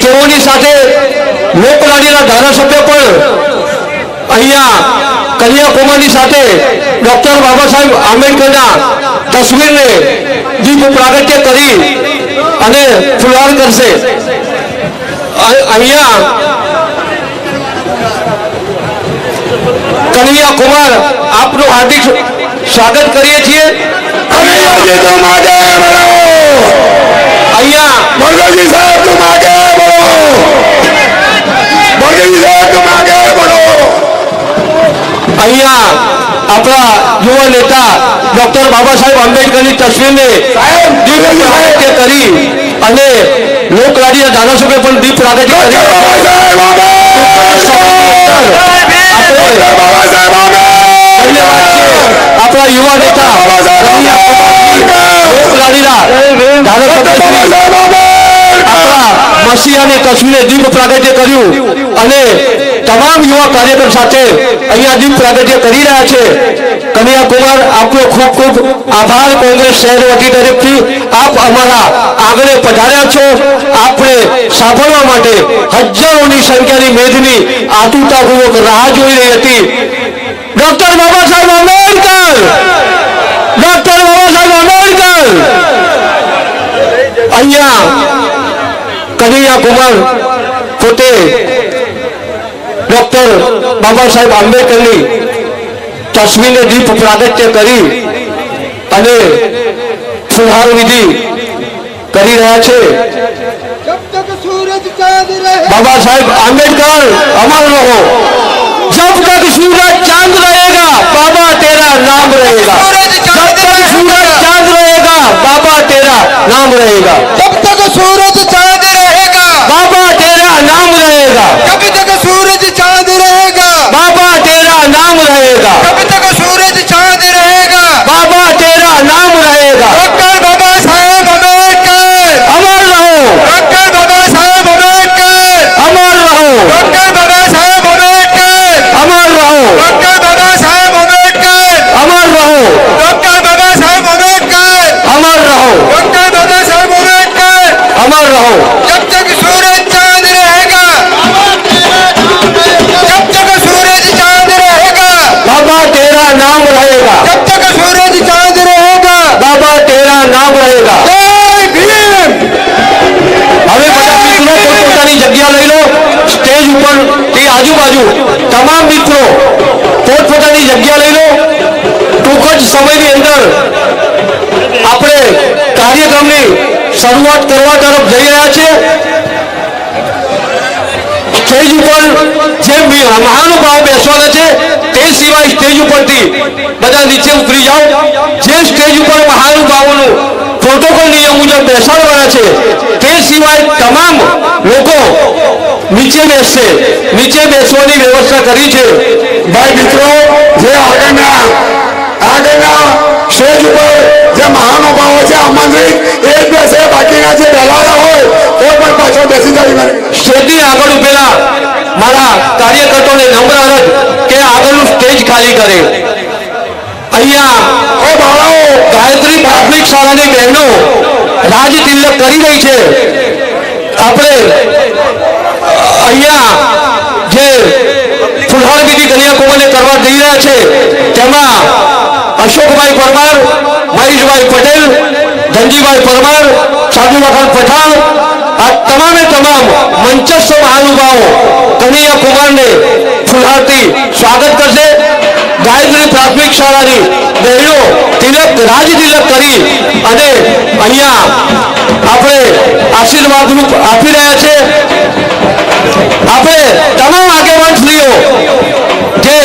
તેઓની સાથે લોકલાડીના ધારાસભ્ય પણ અહીંયા કન્યાકુમારી સાથે ડોક્ટર બાબા સાહેબ આંબેડકરના તસવીરને દીપ પ્રાગટ્ય કરી અને ફુલહાર કરશે। અહીંયા કન્યાકુમાર આપનું હાર્દિક સ્વાગત કરીએ છીએ। અહીંયા મોદી સાહેબ तुम आगे बढ़ो, मोदी साहब तुम आगे बढ़ो। અહીંયા આપણા યુવા નેતા ડોક્ટર બાબા સાહેબ આંબેડકરની તસવીરને દીપ પ્રાગટ્ય કરી અને લોકલાડીના ધારાસભ્ય પણ દીપ પ્રાગટ્ય કરી આપણા યુવા નેતા લોકલાડીના ધારાસભ્ય આપણા મસીહાની તસવીરે દીપ પ્રાગટ્ય કર્યું અને તમામ યુવા કાર્યકર સાથે અહીંયા દીપ પ્રાગટ્ય કરી રહ્યા છે। કન્યાકુમાર આપનો ખૂબ ખૂબ આભાર। કોંગ્રેસ શહેર વતી તરફથી આપ અમારા આગળ પધાર્યા છો। આપણે સાંભળવા માટે હજારોની સંખ્યાની મેદની આતુરતાપૂર્વક રાહ જોઈ રહી હતી। Doctor Baba Saheb Ambedkar, doctor Baba Saheb Ambedkar. અહીંયા કન્યાકુમાર પોતે ડોક્ટર બાબા સાહેબ આંબેડકરની તસવીરને દીપ પ્રાગટ્ય કરી અને ફુલહાર વિધિ કરી રહ્યા છે। બાબા સાહેબ આંબેડકર અમર રહો, जब तक सूरज चांद रहेगा बाबा तेरा नाम रहेगा, जब तक सूरज चांद रहेगा बाबा तेरा नाम रहेगा, जब तक सूरज चांद रहेगा बाबा तेरा नाम रहेगा, जब तक सूरज चांद रहेगा बाबा तेरा नाम रहेगा, जब तक सूरज चांद रहेगा बाबा तेरा नाम रहेगा। डॉक्टर बाबा साहेब आंबेडकर अमर रहो, डॉक्टर बाबा साहेब आंबेडकर अमर रहो, डॉक्टर बाबा साहेब आंबेडकर अमर रहो, डॉक्टर बाबा साहेब आंबेडकर अमर रहो, डॉक्टर बाबा साहेब आंबेडकर अमर रहो, डॉक्टर बाबा साहेब आंबेडकर अमर रहो। जब तक सूरज चांद रहेगा, जब तक सूरज चांद रहेगा, बाबा तेरा नाम रहेगा, जब तक सूरज चांद रहेगा। बाबा तेरा नाम रहेगा। जय भीम। હવે બધા મિત્રો પોતપોતાની જગ્યા લઈ લો। સ્ટેજ ઉપર થી આજુબાજુ તમામ મિત્રો પોતપોતાની જગ્યા લઈ લો। ટૂંક જ સમયની અંદર આપણે કાર્યક્રમની શરૂઆત કરવા તરફ જઈ રહ્યા છે। સ્ટેજ ઉપર જે મહાનુભાવો બેસવાના છે તે સિવાય સ્ટેજ ઉપરથી બધા નીચે ઉતરી જાઓ। જે સ્ટેજ ઉપર મહાનુભાવોનું પ્રોટોકોલ નિયમ મુજબ બેસાડવાના છે તે સિવાય તમામ લોકો નીચે બેસશે। નીચે બેસવાની વ્યવસ્થા કરી છે। ભાઈ મિત્રો, જે આગળના સ્ટેજ ઉપર જે મહાનુભાવો છે આમંત્રિત એ જ બેસે, બાકીના જે દલાલા હોય એ પણ પાછળ બેસી જાય। સ્ટેજની આગળ ઉભેલા મારા કાર્યકર્તાઓને નમ્ર અરજ કે આગળનું સ્ટેજ ખાલી કરે। અહીંયા ઓ બાળાઓ, ગાયત્રી પ્રાથમિક શાળાની બહેનો રાજ તિલક કરી રહી છે। આપણે અહીંયા જે ફુલહાર વિધિ કન્યાકુમારી કરવા જઈ રહ્યા છે તેમાં અશોકભાઈ પરમાર, મહેશભાઈ પટેલ, ધનજીભાઈ પરમાર, સાધુલાખાન પઠાણ આ તમામે તમામ મંચસ્થ મહાનુભાવો કન્યાકુમારને ફુલહારથી સ્વાગત કરશે। ગાયત્રી પ્રાથમિક શાળાની બહેનો તિલક રાજ તિલક કરી અને અહીંયા આપણે આશીર્વાદ રૂપ આપી રહ્યા છે। આપણે તમામ આગેવાન શ્રીઓ જે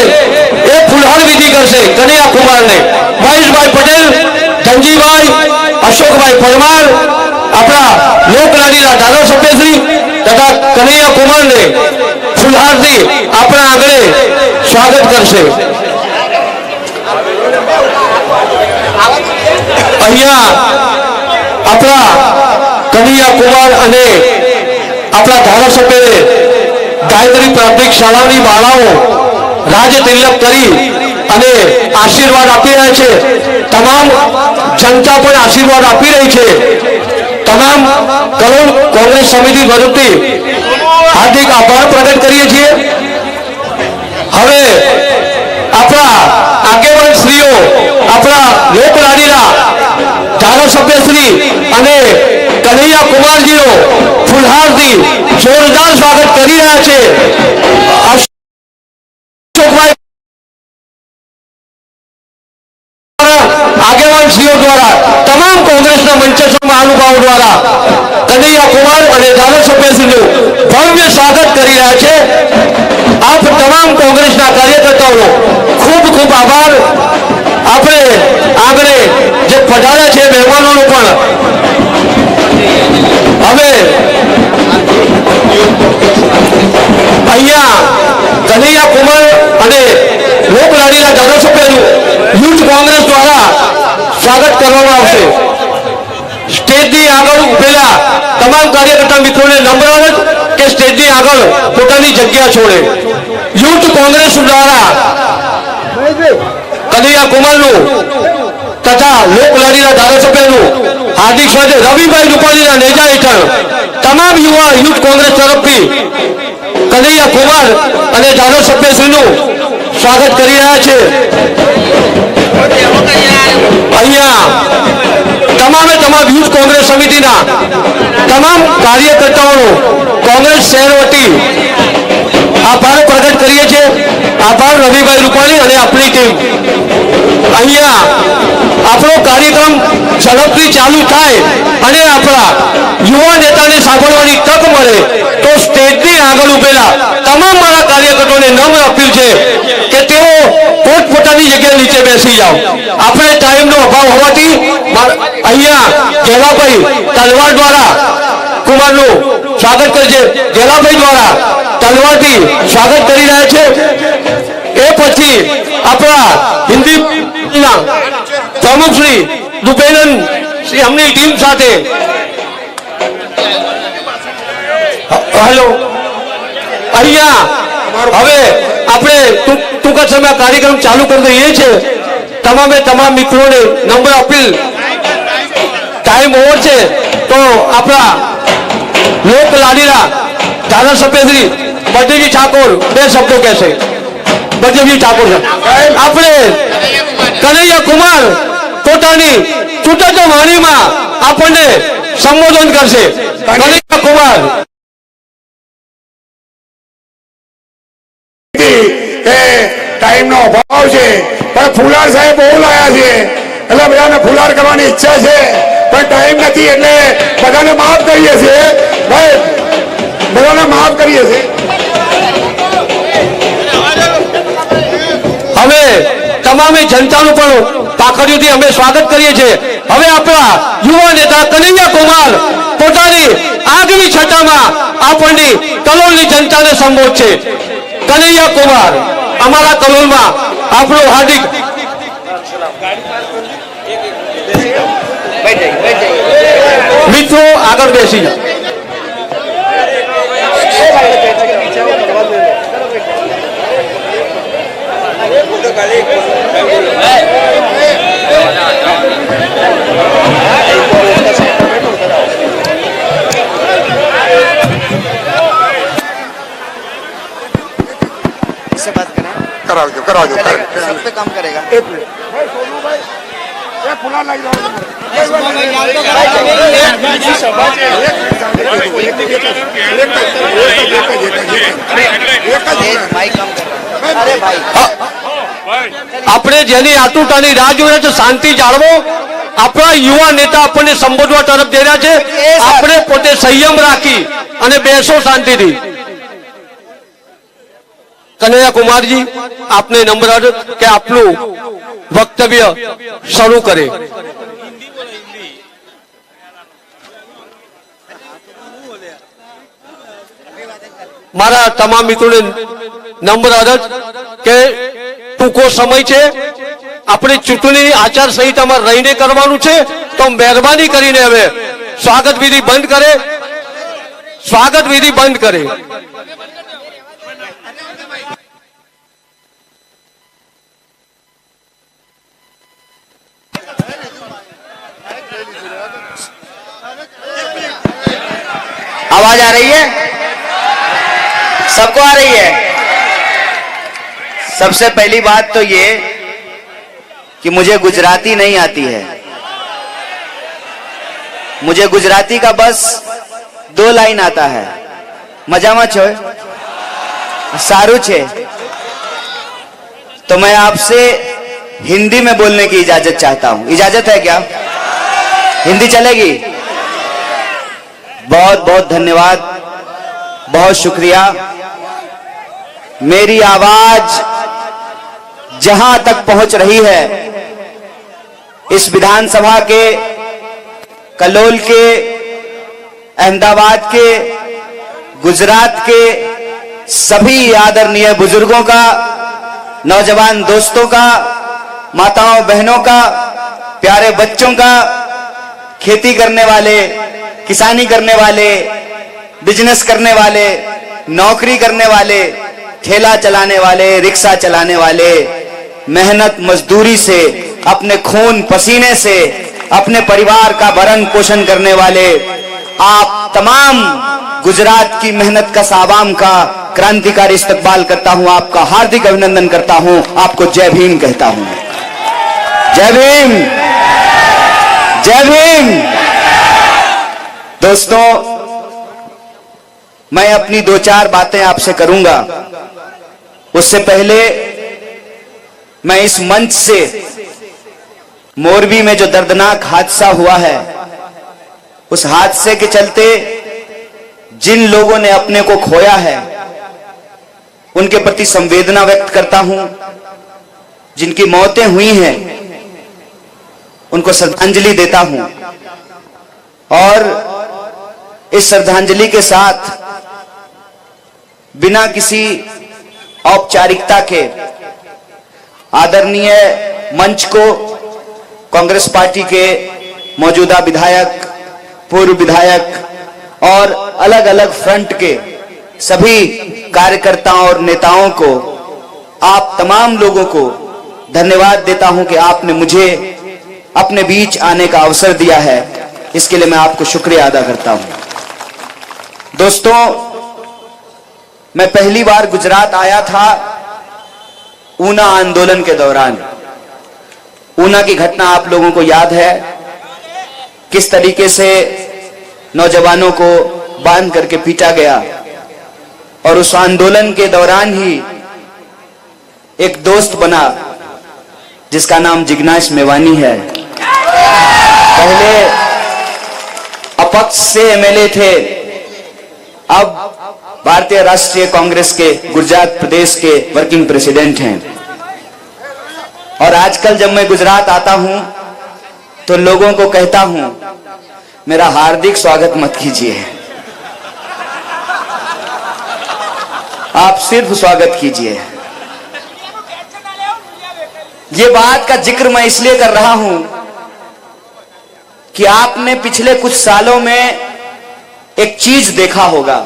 એ ફુલહાર વિધિ કરશે કન્યાકુમારને મહેશભાઈ પટેલ, ધનજીભાઈ, અશોકભાઈ પરમાર આપણા લોકલાડીના ધારાસભ્યશ્રી તથા કન્યાકુમારને ફુલહારથી આપણા આગળ સ્વાગત કરશે। અહીંયા આપણા કન્યાકુમાર અને આપણા ધારાસભ્યએ ગાયત્રી પ્રાથમિક શાળાની બાળાઓ રાજ તિલક કરી અને આશીર્વાદ આપી રહ્યા છે। તમામ જનતા પણ આશીર્વાદ આપી રહી છે। તમામ કલોલ કોંગ્રેસ સમિતિ તરફથી હાર્દિક આભાર પ્રગટ કરીએ છીએ. હવે આપણા આગેવાન શ્રીઓ, આપણા લોકલાડીલા ધારાસભ્ય શ્રી અને કનૈયા કુમારજીનો ફુલહારથી જોરદાર સ્વાગત કરી રહ્યા છે. અશોકભાઈ આગેવાન શ્રીઓ દ્વારા, તમામ કોંગ્રેસના મંચસ્થ મહાનુભાવો દ્વારા કનૈયા કુમાર અને ધારાસભ્યશ્રીનું ભવ્ય સ્વાગત કરી રહ્યા છે. આપ તમામ કોંગ્રેસના કાર્યકર્તાઓનો ખૂબ ખૂબ આભાર. આપણે આગળ જે પધાર્યા છે મહેમાનોનો પણ હવે અહીંયા કનૈયા કુમાર અને લોકલાડીલા ધારાસભ્યનું યુથ કોંગ્રેસ દ્વારા સ્વાગત કરવામાં આવશે. સ્ટેજની આગળ ઉભેલા તમામ કાર્યકર્તા મિત્રોને નમ્ર અરજ કે સ્ટેજની આગળ પોતાની જગ્યા છોડે. યુથ કોંગ્રેસ દ્વારા કનૈયા કુમારનું તથા લોકલાડીલા ધારાસભ્યનું હાર્દિક સ્વાગત રવિભાઈ રૂપાણીના નેજા હેઠળ તમામ યુવા યુથ કોંગ્રેસ તરફથી કનૈયા કુમાર અને ધારાસભ્યશ્રીનું સ્વાગત કરી રહ્યા છે. અહીંયા તમામે તમામ યુથ કોંગ્રેસ સમિતિના તમામ કાર્યકર્તાઓનો કોંગ્રેસ શહેર વતી આભાર પ્રગટ કરીએ છીએ. આભાર રવિભાઈ રૂપાણી અને આપણી ટીમ. અહીંયા આપણો કાર્યક્રમ ઝડપથી ચાલુ થાય અને આપણા યુવા નેતાને સાંભળવાની તક મળે તો સ્ટેજની આગળ ઉભેલા તમામ મારા કાર્યકર્તાઓને નમ્ર અપીલ છે કે તેઓ પોતપોતાની જગ્યાએ નીચે બેસી જાઓ. આપણે ટાઈમનો અભાવ હોવાથી અહીંયા ગેલાભાઈ તલવાર દ્વારા કુમારનું સ્વાગત કરે છે. ગેલાભાઈ દ્વારા તલવારથી સ્વાગત કરી રહ્યા છે. એ પછી આપણા હિન્દી પ્રમુખ શ્રી દુબેનન શ્રી અમની ટીમ સાથે હેલો અહીંયા હવે આપણે ટૂંક જ સમય કાર્યક્રમ ચાલુ કરી દઈએ છીએ. તમામે તમામ મિત્રોને નમ્ર અપીલ, ટાઈમ ઓવર છે તો આપણા લોકલાડીલા ધારાસભ્ય શ્રી બળદેવજી ઠાકોર બે શબ્દો કહેશે. બળદેવજી ઠાકોર આપણે કનૈયા કુમાર પોતાની ચૂંટક વાણીમાં આપણને સંબોધન કરશે. કનૈયા કુમાર ટાઈમનો અભાવ છે પણ ફુલાર સાહેબ બહુ લાયા છે એટલે બધાને ફુલાર કરવાની ઈચ્છા છે પણ ટાઈમ નથી એટલે બધાને માફ કરીએ છીએ ભાઈ, બધાને માફ કરીએ છીએ. હવે તમામે જનતાનું પણ પાખડીઓથી અમે સ્વાગત કરીએ છીએ. હવે આપણા યુવા નેતા કનૈયા કુમાર પોતાની આગવી છટામાં આપણની કલોલની જનતાને સંબોધશે. કનૈયા કુમાર અમારા કલોલમાં આપણું હાર્દિક મિત્રો આગળ બેસી જાઓ. इससे बात करें, કરાવજો सब पे काम करेगा. એક મિનિટ ભાઈ સોનુભાઈ એ ફુલાર લાગી જાઓ. भाई काम कर रहा है. अरे भाई આપણે જેની આતુરતાની રાહ જોઈ રહ્યા છે શાંતિ જાળવો. આપણા યુવા નેતા આપણને સંબોધવા તરફ જઈ રહ્યા છે. આપણે પોતે સંયમ રાખી અને બેસો શાંતિથી. કનૈયા કુમારજી આપને નમ્ર અરજ કે આપનું વક્તવ્ય શરૂ કરે. મારા તમામ મિત્રોને નમ્ર અરજ કે ટૂંકો સમય છે, આપણે ચૂંટણી આચાર સંહિતામાં રહીને કરવાનું છે તો મહેરબાની કરીને હવે સ્વાગત વિધિ બંધ કરે. સ્વાગત વિધિ બંધ કરે. आवाज आ रही है? सबको आ रही है? सबसे पहली बात तो ये कि मुझे गुजराती नहीं आती है। मुझे गुजराती का बस 2 लाइन आता है, मजामा छो सारू छे। तो मैं आपसे हिंदी में बोलने की इजाजत चाहता हूं। इजाजत है क्या? हिंदी चलेगी? बहुत बहुत धन्यवाद, बहुत शुक्रिया। मेरी आवाज जहां तक पहुंच रही है, इस विधानसभा के, कलोल के, अहमदाबाद के, गुजरात के सभी आदरणीय बुजुर्गों का, नौजवान दोस्तों का, माताओं बहनों का, प्यारे बच्चों का, खेती करने वाले, किसानी करने वाले, बिजनेस करने वाले, नौकरी करने वाले, ठेला चलाने वाले, रिक्शा चलाने वाले, मेहनत मजदूरी से, अपने खून पसीने से अपने परिवार का भरण पोषण करने वाले आप तमाम गुजरात की मेहनत का आवाम का क्रांतिकारी इस्तकबाल करता हूं। आपका हार्दिक अभिनंदन करता हूं। आपको जय भीम कहता हूं। जय भीम, जय भीम। दोस्तों, मैं अपनी 2-4 बातें आपसे करूंगा। उससे पहले मैं इस मंच से मोरबी में जो दर्दनाक हादसा हुआ है, उस हादसे के चलते जिन लोगों ने अपने को खोया है, उनके प्रति संवेदना व्यक्त करता हूं। जिनकी मौतें हुई हैं, उनको श्रद्धांजलि देता हूं। और इस श्रद्धांजलि के साथ बिना किसी औपचारिकता के आदरणीय मंच को कांग्रेस पार्टी के मौजूदा विधायक, पूर्व विधायक और अलग अलग फ्रंट के सभी कार्यकर्ताओं और नेताओं को, आप तमाम लोगों को धन्यवाद देता हूं कि आपने मुझे अपने बीच आने का अवसर दिया है। इसके लिए मैं आपको शुक्रिया अदा करता हूं। दोस्तों, मैं पहली बार गुजरात आया था ऊना आंदोलन के दौरान। ऊना की घटना आप लोगों को याद है, किस तरीके से नौजवानों को बांध करके पीटा गया। और उस आंदोलन के दौरान ही एक दोस्त बना जिसका नाम जिग्नेश मेवानी है। पहले अपक्ष से एमएलए थे, अब भारतीय राष्ट्रीय कांग्रेस के गुजरात प्रदेश के वर्किंग प्रेसिडेंट हैं। और आजकल जब मैं गुजरात आता हूं तो लोगों को कहता हूं, मेरा हार्दिक स्वागत मत कीजिए, आप सिर्फ स्वागत कीजिए। ये बात का जिक्र मैं इसलिए कर रहा हूं कि आपने पिछले कुछ सालों में एक चीज देखा होगा।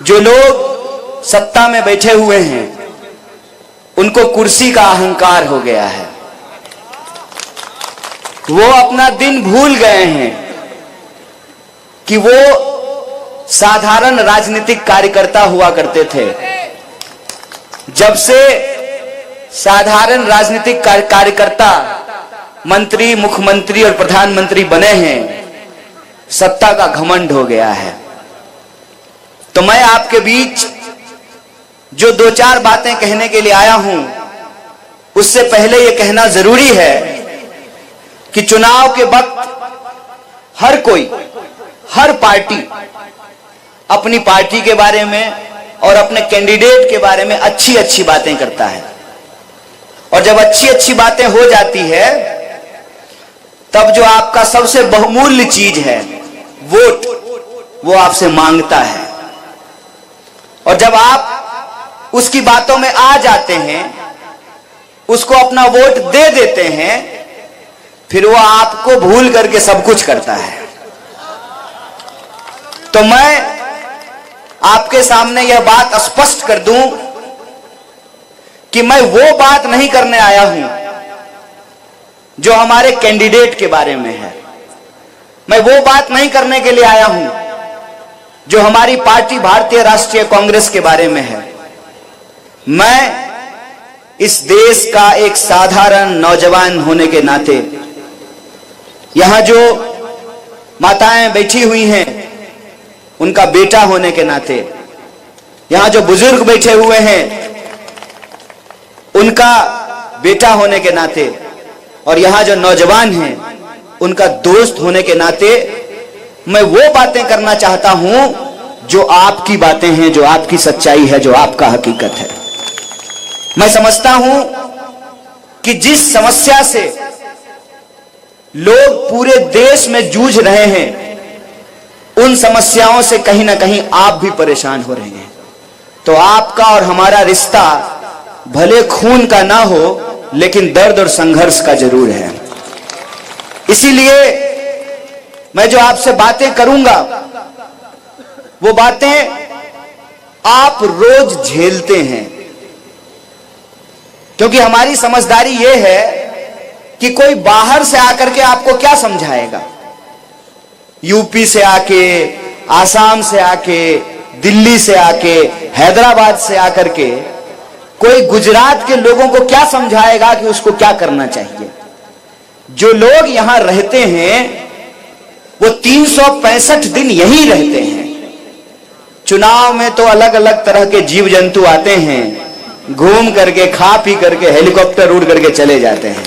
जो लोग सत्ता में बैठे हुए हैं, उनको कुर्सी का अहंकार हो गया है। वो अपना दिन भूल गए हैं कि वो साधारण राजनीतिक कार्यकर्ता हुआ करते थे। जब से साधारण राजनीतिक कार्यकर्ता मंत्री, मुख्यमंत्री और प्रधानमंत्री बने हैं, सत्ता का घमंड हो गया है। तो मैं आपके बीच जो 2-4 बातें कहने के लिए आया हूं, उससे पहले यह कहना जरूरी है कि चुनाव के वक्त हर कोई, हर पार्टी अपनी पार्टी के बारे में और अपने कैंडिडेट के बारे में अच्छी अच्छी बातें करता है। और जब अच्छी अच्छी बातें हो जाती है, तब जो आपका सबसे बहुमूल्य चीज है, वोट, वो आपसे मांगता है। और जब आप उसकी बातों में आ जाते हैं, उसको अपना वोट दे देते हैं, फिर वो आपको भूल करके सब कुछ करता है। तो मैं आपके सामने यह बात स्पष्ट कर दूं कि मैं वो बात नहीं करने आया हूं जो हमारे कैंडिडेट के बारे में है। मैं वो बात नहीं करने के लिए आया हूं जो हमारी पार्टी भारतीय राष्ट्रीय कांग्रेस के बारे में है। मैं इस देश का एक साधारण नौजवान होने के नाते, यहां जो माताएं बैठी हुई हैं उनका बेटा होने के नाते, यहां जो बुजुर्ग बैठे हुए हैं उनका बेटा होने के नाते, और यहां जो नौजवान हैं उनका दोस्त होने के नाते, मैं वो बातें करना चाहता हूं जो आपकी बातें हैं, जो आपकी सच्चाई है, जो आपका हकीकत है। मैं समझता हूं कि जिस समस्या से लोग पूरे देश में जूझ रहे हैं, उन समस्याओं से कहीं ना कहीं आप भी परेशान हो रहे हैं। तो आपका और हमारा रिश्ता भले खून का ना हो, लेकिन दर्द और संघर्ष का जरूर है। इसीलिए मैं जो आपसे बातें करूंगा वो बातें आप रोज झेलते हैं, क्योंकि हमारी समझदारी यह है कि कोई बाहर से आकर के आपको क्या समझाएगा। यूपी से आके, आसाम से आके, दिल्ली से आके, हैदराबाद से आकर के कोई गुजरात के लोगों को क्या समझाएगा कि उसको क्या करना चाहिए। जो लोग यहां रहते हैं वो 365 दिन यहीं रहते हैं। चुनाव में तो अलग अलग तरह के जीव जंतु आते हैं, घूम करके खा पी करके हेलीकॉप्टर उड़ करके चले जाते हैं।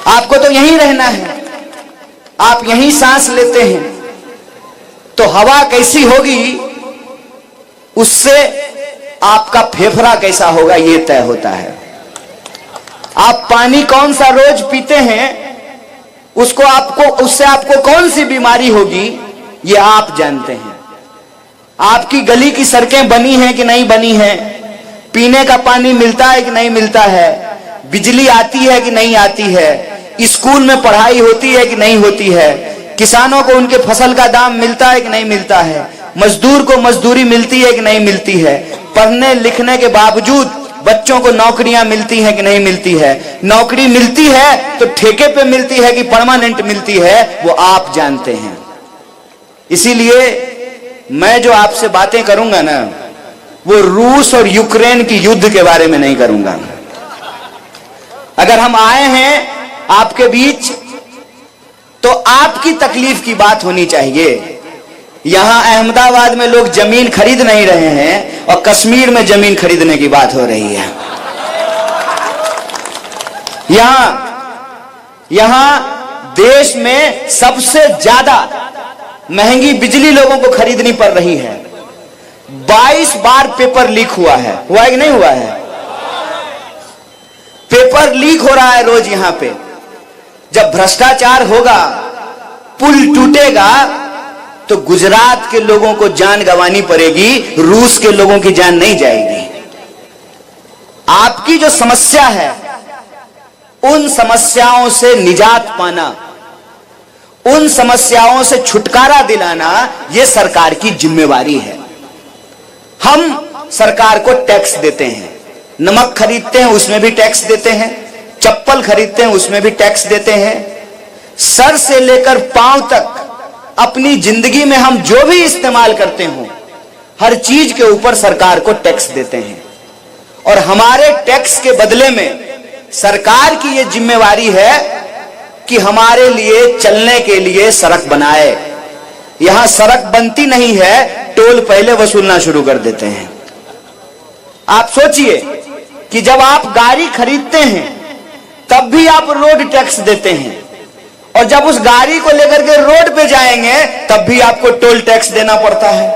आपको तो यहीं रहना है, आप यहीं सांस लेते हैं, तो हवा कैसी होगी उससे आपका फेफड़ा कैसा होगा ये तय होता है। आप पानी कौन सा रोज पीते हैं उससे आपको कौन सी बीमारी होगी ये आप जानते हैं। आपकी गली की सड़कें बनी हैं कि नहीं बनी हैं, पीने का पानी मिलता है कि नहीं मिलता है, बिजली आती है कि नहीं आती है, स्कूल में पढ़ाई होती है कि नहीं होती है, किसानों को उनके फसल का दाम मिलता है कि नहीं मिलता है, मजदूर को मजदूरी मिलती है कि नहीं मिलती है, पढ़ने लिखने के बावजूद बच्चों को नौकरियां मिलती हैं कि नहीं मिलती है, नौकरी मिलती है तो ठेके पे मिलती है कि परमानेंट मिलती है, वो आप जानते हैं। इसीलिए मैं जो आपसे बातें करूंगा ना, वो रूस और यूक्रेन की युद्ध के बारे में नहीं करूंगा। अगर हम आए हैं आपके बीच तो आपकी तकलीफ की बात होनी चाहिए। यहां अहमदाबाद में लोग जमीन खरीद नहीं रहे हैं और कश्मीर में जमीन खरीदने की बात हो रही है। यहां देश में सबसे ज्यादा महंगी बिजली लोगों को खरीदनी पड़ रही है। 22 बार पेपर लीक हुआ है कि नहीं हुआ है? पेपर लीक हो रहा है रोज यहां पे। जब भ्रष्टाचार होगा, पुल टूटेगा, तो गुजरात के लोगों को जान गंवानी पड़ेगी, रूस के लोगों की जान नहीं जाएगी। आपकी जो समस्या है, उन समस्याओं से निजात पाना, उन समस्याओं से छुटकारा दिलाना, यह सरकार की जिम्मेवारी है। हम सरकार को टैक्स देते हैं, नमक खरीदते हैं उसमें भी टैक्स देते हैं, चप्पल खरीदते हैं उसमें भी टैक्स देते हैं। सर से लेकर पांव तक अपनी जिंदगी में हम जो भी इस्तेमाल करते हो, हर चीज के ऊपर सरकार को टैक्स देते हैं। और हमारे टैक्स के बदले में सरकार की यह जिम्मेवारी है कि हमारे लिए चलने के लिए सड़क बनाए। यहां सड़क बनती नहीं है, टोल पहले वसूलना शुरू कर देते हैं। आप सोचिए कि जब आप गाड़ी खरीदते हैं तब भी आप रोड टैक्स देते हैं, और जब उस गाड़ी को लेकर के रोड पे जाएंगे तब भी आपको टोल टैक्स देना पड़ता है।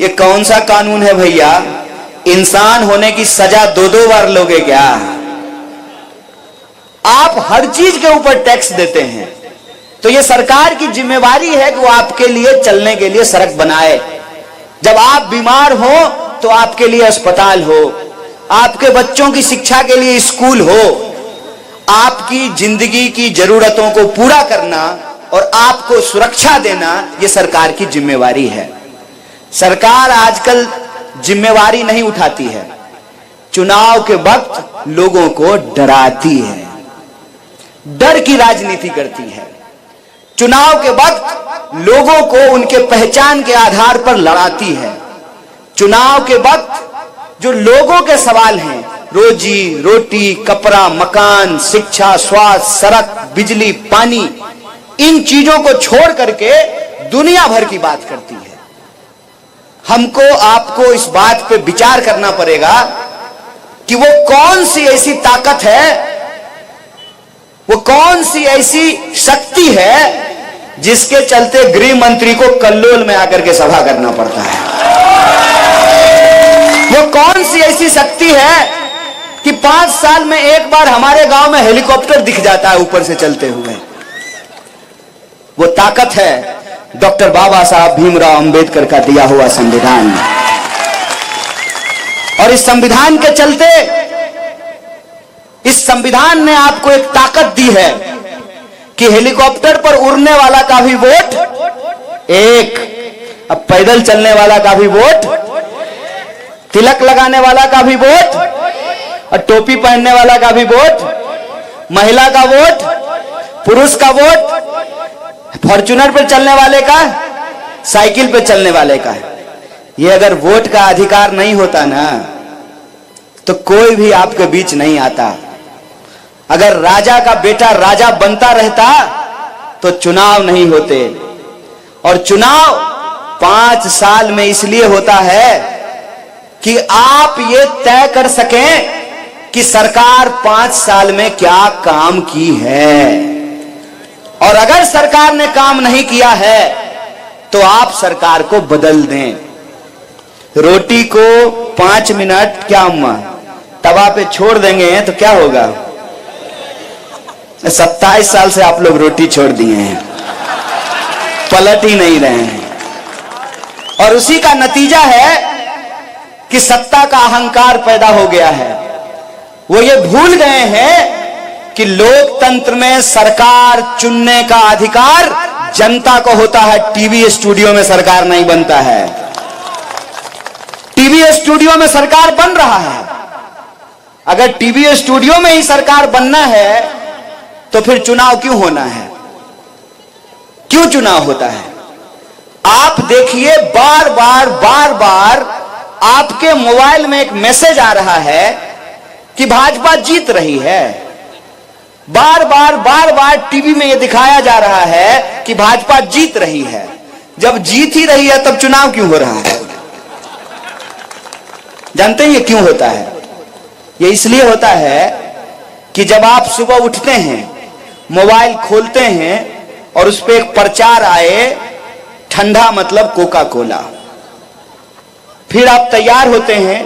ये कौन सा कानून है भैया? इंसान होने की सजा 2-2 बार लोगे क्या? आप हर चीज के ऊपर टैक्स देते हैं। तो ये सरकार की जिम्मेवारी है कि वो आपके लिए चलने के लिए सड़क बनाए। जब आप बीमार हो तो आपके लिए अस्पताल हो, आपके बच्चों की शिक्षा के लिए स्कूल हो। आपकी जिंदगी की जरूरतों को पूरा करना और आपको सुरक्षा देना, यह सरकार की जिम्मेवारी है। सरकार आजकल जिम्मेवारी नहीं उठाती है, चुनाव के वक्त लोगों को डराती है, डर की राजनीति करती है। चुनाव के वक्त लोगों को उनके पहचान के आधार पर लड़ाती है। चुनाव के वक्त जो लोगों के सवाल हैं, रोजी रोटी, कपड़ा, मकान, शिक्षा, स्वास्थ्य, सड़क, बिजली, पानी, इन चीजों को छोड़ करके दुनिया भर की बात करती है। हमको आपको इस बात पे विचार करना पड़ेगा कि वो कौन सी ऐसी ताकत है, वो कौन सी ऐसी शक्ति है जिसके चलते गृह मंत्री को कल्लोल में आकर के सभा करना पड़ता है। वो कौन सी ऐसी शक्ति है कि 5 साल में एक बार हमारे गांव में हेलीकॉप्टर दिख जाता है ऊपर से चलते हुए। वो ताकत है डॉक्टर बाबा साहब भीमराव अंबेडकर का दिया हुआ संविधान। और इस संविधान के चलते, इस संविधान ने आपको एक ताकत दी है कि हेलीकॉप्टर पर उड़ने वाला का भी वोट एक, अब पैदल चलने वाला का भी वोट, तिलक लगाने वाला का भी वोट, और टोपी पहनने वाला का भी वोट, महिला का वोट, पुरुष का वोट, फॉर्च्यूनर पर चलने वाले का, साइकिल पर चलने वाले का। ये अगर वोट का अधिकार नहीं होता ना तो कोई भी आपके बीच नहीं आता। अगर राजा का बेटा राजा बनता रहता तो चुनाव नहीं होते। और चुनाव 5 साल में इसलिए होता है कि आप ये तय कर सकें कि सरकार 5 साल में क्या काम की है। और अगर सरकार ने काम नहीं किया है तो आप सरकार को बदल दें। रोटी को 5 मिनट क्या अम्मा तवा पे छोड़ देंगे तो क्या होगा? 27 साल से आप लोग रोटी छोड़ दिए हैं, पलट ही नहीं रहे हैं। और उसी का नतीजा है कि सत्ता का अहंकार पैदा हो गया है। वो ये भूल गए हैं कि लोकतंत्र में सरकार चुनने का अधिकार जनता को होता है। टीवी स्टूडियो में सरकार नहीं बनता है। टीवी स्टूडियो में सरकार बन रहा है। अगर टीवी स्टूडियो में ही सरकार बनना है तो फिर चुनाव क्यों होना है? क्यों चुनाव होता है? आप देखिए, बार बार आपके मोबाइल में एक मैसेज आ रहा है कि भाजपा जीत रही है। बार बार टीवी में यह दिखाया जा रहा है कि भाजपा जीत रही है। जब जीत ही रही है तब चुनाव क्यों हो रहा है? जानते हैं ये क्यों होता है? ये इसलिए होता है कि जब आप सुबह उठते हैं, मोबाइल खोलते हैं और उस पर एक प्रचार आए, ठंडा मतलब कोका कोला, फिर आप तैयार होते हैं,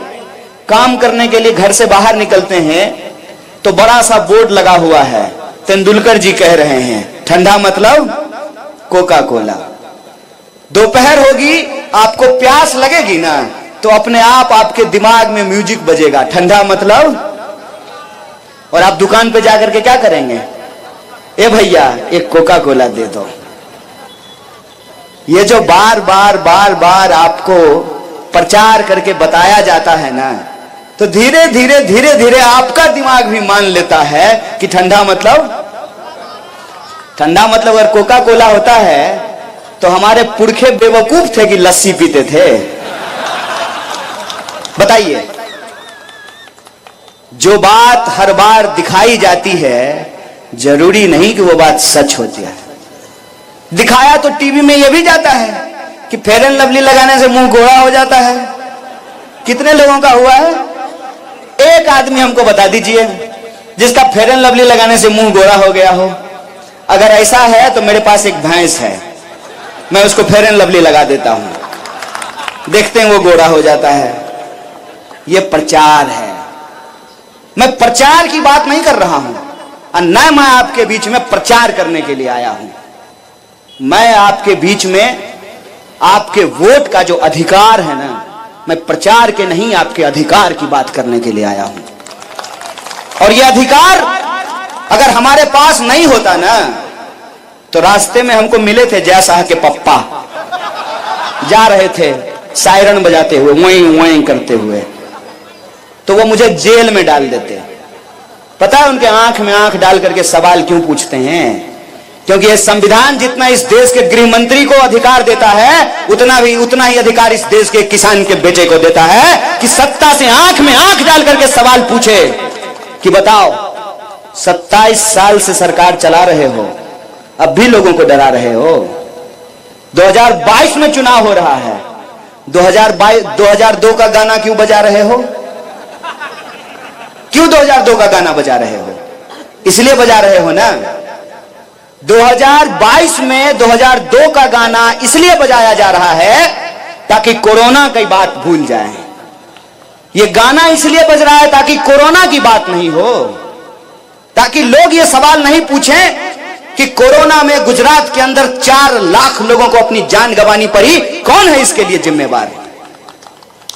काम करने के लिए घर से बाहर निकलते हैं तो बड़ा सा बोर्ड लगा हुआ है, तेंदुलकर जी कह रहे हैं ठंडा मतलब कोका कोला। दोपहर होगी, आपको प्यास लगेगी ना तो अपने आप आपके दिमाग में म्यूजिक बजेगा, ठंडा मतलब, और आप दुकान पे जाकर के क्या करेंगे? ए भैया एक कोका कोला दे दो। ये जो बार बार आपको प्रचार करके बताया जाता है ना, तो धीरे धीरे आपका दिमाग भी मान लेता है कि ठंडा मतलब अगर कोका कोला होता है तो हमारे पुरखे बेवकूफ थे कि लस्सी पीते थे। बताइए, जो बात हर बार दिखाई जाती है जरूरी नहीं कि वो बात सच होती है। दिखाया तो टीवी में यह भी जाता है कि फेयर एंड लवली लगाने से मुंह गोरा हो जाता है। कितने लोगों का हुआ है? एक आदमी हमको बता दीजिए जिसका फेयर एंड लवली लगाने से मुंह गोरा हो गया हो। अगर ऐसा है तो मेरे पास एक भैंस है, मैं उसको फेयर एंड लवली लगा देता हूं, देखते हैं वो गोरा हो जाता है। ये प्रचार है। मैं प्रचार की बात नहीं कर रहा हूं, और न मैं आपके बीच में प्रचार करने के लिए आया हूं। मैं आपके बीच में आपके वोट का जो अधिकार है ना, मैं प्रचार के नहीं आपके अधिकार की बात करने के लिए आया हूं। और यह अधिकार अगर हमारे पास नहीं होता ना तो रास्ते में हमको मिले थे जय शाह के पप्पा, जा रहे थे सायरन बजाते हुए, वहीं करते हुए, तो वो मुझे जेल में डाल देते। पता है उनके आंख में आंख डाल करके सवाल क्यों पूछते हैं क्योंकि यह संविधान जितना इस देश के गृह मंत्री को अधिकार देता है, उतना ही अधिकार इस देश के किसान के बेटे को देता है कि सत्ता से आंख में आंख डाल करके सवाल पूछे कि बताओ 27 साल से सरकार चला रहे हो, अब भी लोगों को डरा रहे हो। 2022 में चुनाव हो रहा है, 2002 का गाना क्यों बजा रहे हो? क्यों 2002 का गाना बजा रहे हो? इसलिए बजा रहे हो ना, 2022 में 2002 का गाना इसलिए बजाया जा रहा है ताकि कोरोना की बात भूल जाए। यह गाना इसलिए बज रहा है ताकि कोरोना की बात नहीं हो, ताकि लोग ये सवाल नहीं पूछें कि कोरोना में गुजरात के अंदर 4 लाख लोगों को अपनी जान गंवानी पड़ी, कौन है इसके लिए जिम्मेवार?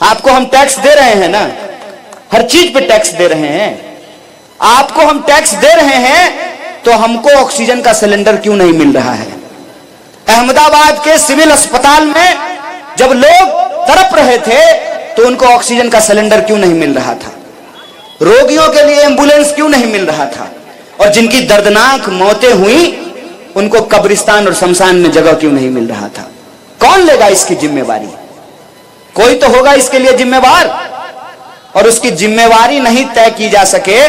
आपको हम टैक्स दे रहे हैं ना, हर चीज पे टैक्स दे रहे हैं। आपको हम टैक्स दे रहे हैं तो हमको ऑक्सीजन का सिलेंडर क्यों नहीं मिल रहा है? अहमदाबाद के सिविल अस्पताल में जब लोग तड़प रहे थे तो उनको ऑक्सीजन का सिलेंडर क्यों नहीं मिल रहा था? रोगियों के लिए एम्बुलेंस क्यों नहीं मिल रहा था? और जिनकी दर्दनाक मौतें हुई उनको कब्रिस्तान और शमशान में जगह क्यों नहीं मिल रहा था? कौन लेगा इसकी जिम्मेवारी? कोई तो होगा इसके लिए जिम्मेवार, और उसकी जिम्मेवारी नहीं तय की जा सके,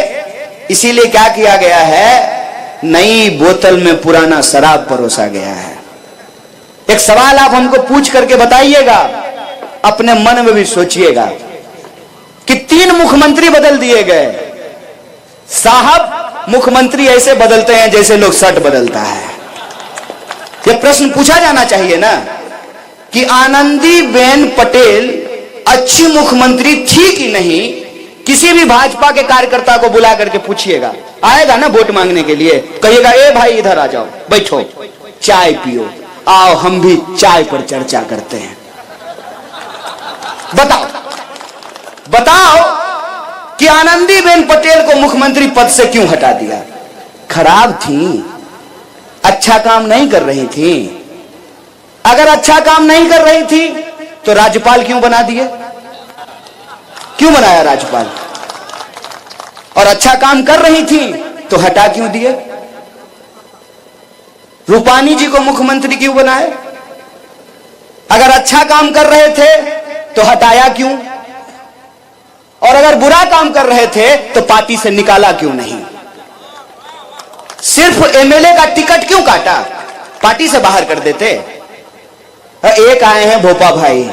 इसीलिए क्या किया गया है? नई बोतल में पुराना शराब परोसा गया है। एक सवाल आप हमको पूछ करके बताइएगा, अपने मन में भी सोचिएगा कि 3 मुख्यमंत्री बदल दिए गए। साहब, मुख्यमंत्री ऐसे बदलते हैं जैसे लोग शर्ट बदलता है। यह प्रश्न पूछा जाना चाहिए ना कि आनंदीबेन पटेल अच्छी मुख्यमंत्री थी कि नहीं? किसी भी भाजपा के कार्यकर्ता को बुला करके पूछिएगा, आएगा ना वोट मांगने के लिए, कहिएगा ए भाई इधर आ जाओ, बैठो, चाय पियो, आओ हम भी चाय पर चर्चा करते हैं। बताओ बताओ कि आनंदीबेन पटेल को मुख्यमंत्री पद से क्यों हटा दिया? खराब थी, अच्छा काम नहीं कर रही थी। अगर अच्छा काम नहीं कर रही थी तो राज्यपाल क्यों बना दिए? क्यों बनाया राज्यपाल? और अच्छा काम कर रही थी तो हटा क्यों दिए? रूपानी जी को मुख्यमंत्री क्यों बनाए? अगर अच्छा काम कर रहे थे तो हटाया क्यों? और अगर बुरा काम कर रहे थे तो पार्टी से निकाला क्यों नहीं? सिर्फ एमएलए का टिकट क्यों काटा? पार्टी से बाहर कर देते। एक आए हैं भोपा भाई।